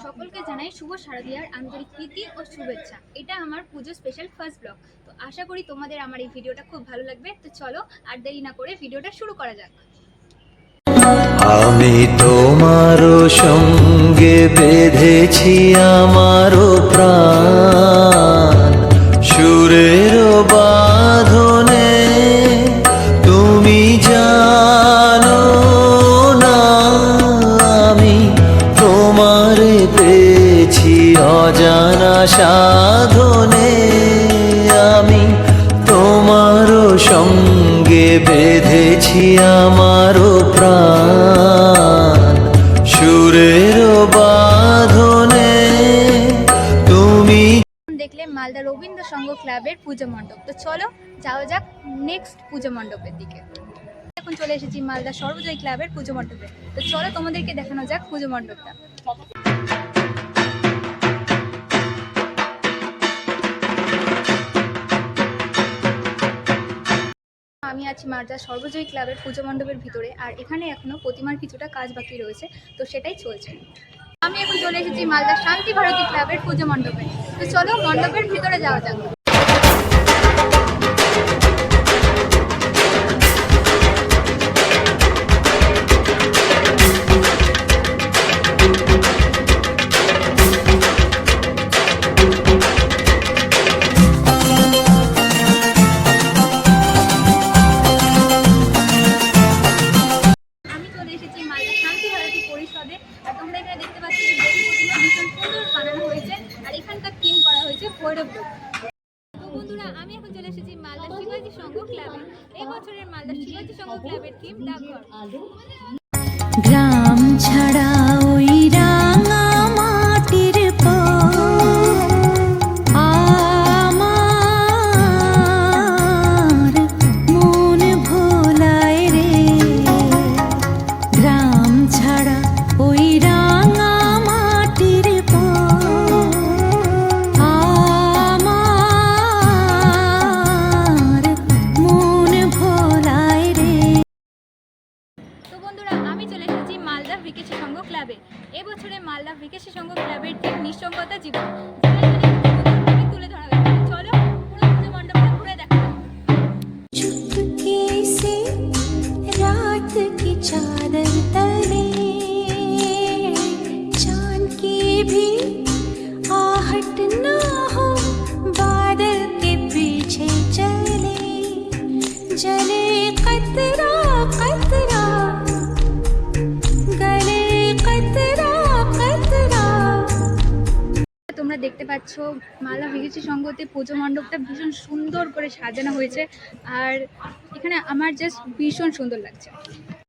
সকলকে জানাই শুভ শারদীয়ার আন্তরিক প্রীতি ও শুভেচ্ছা। এটা আমার পুজো স্পেশাল ফার্স্ট ব্লগ। তো আশা করি তোমাদের আমার এই ভিডিওটা খুব ভালো লাগবে। তো চলো আর দেরি না করে ভিডিওটা শুরু করা যাক। আমি তোমার সঙ্গে বেঁধেছি আমার প্রাণ, সুরের বাঁধনে তুমি জানো না আমি তোমারে পেয়েছি অজানা সাধনে। আমি তোমার সঙ্গে বেঁধেছি আমার প্রাণ, সুরের বাঁধনে তুমি। দেখলে মালদা রবীন্দ্র সংঘ ক্লাবের পুজো মণ্ডপ। তো চলো যাওয়া যাক নেক্সট পুজো মণ্ডপের দিকে। এখন চলে এসেছি মালদা সর্বজয় ক্লাবের পুজো মণ্ডপে। তো চলো তোমাদেরকে দেখানো যাক পুজো মণ্ডপটা। আমি আছি মালদা সর্বজয়ী ক্লাবের পুজো মণ্ডপের ভিতরে, আর এখানে এখনো প্রতিমার কিছুটা কাজ বাকি রয়েছে, তো সেটাই চলছে। আমি এখন চলে এসেছি মালদা শান্তি ভারতী ক্লাবের পুজো মণ্ডপে। তো চলো মণ্ডপের ভিতরে যাওয়া যাক। পরিষদে আর তোমরা এখানে দেখতে পাচ্ছ ভীষণ সুন্দর বানানো হয়েছে, আর এখানকার থিম করা হয়েছে ভৈরব লোক। তো বন্ধুরা, আমি এখন চলে এসেছি মালদা শিবাজি সংঘ ক্লাবে। এই বছরের মালদা শিবাজি সংঘ ক্লাবের থিম ডাকঘর। গ্রাম ছাড়া ওই রাঙা মাটির আমার মন ভোলায় রে। গ্রাম ছাড়া ওই রাঙা মাটির আমার মন ভোলায় রে। তো বন্ধুরা, আমি চলে এসেছি মালদা ভিকেসি সংঘ ক্লাবে। এবছরে মালদা ভিকেসি সংঘ ক্লাবের থিম নিঃসঙ্গতা জীবন তুলে ধরা হয়েছে। চলো পুরো পুজো মণ্ডপটা ঘুরে দেখা যাক। चुपके से रात की चादर तले चांद की भी आहट ना हो, बादल के पीछे चले जले कतरा कतरा गले कतरा कतरा। তোমরা দেখতে পাচ্ছ মালদা ভিকেসি সংঘতে পুজো মণ্ডপটা ভীষণ সুন্দর করে সাজানো হয়েছে, আর এখানে আমার জাস্ট ভীষণ সুন্দর লাগছে।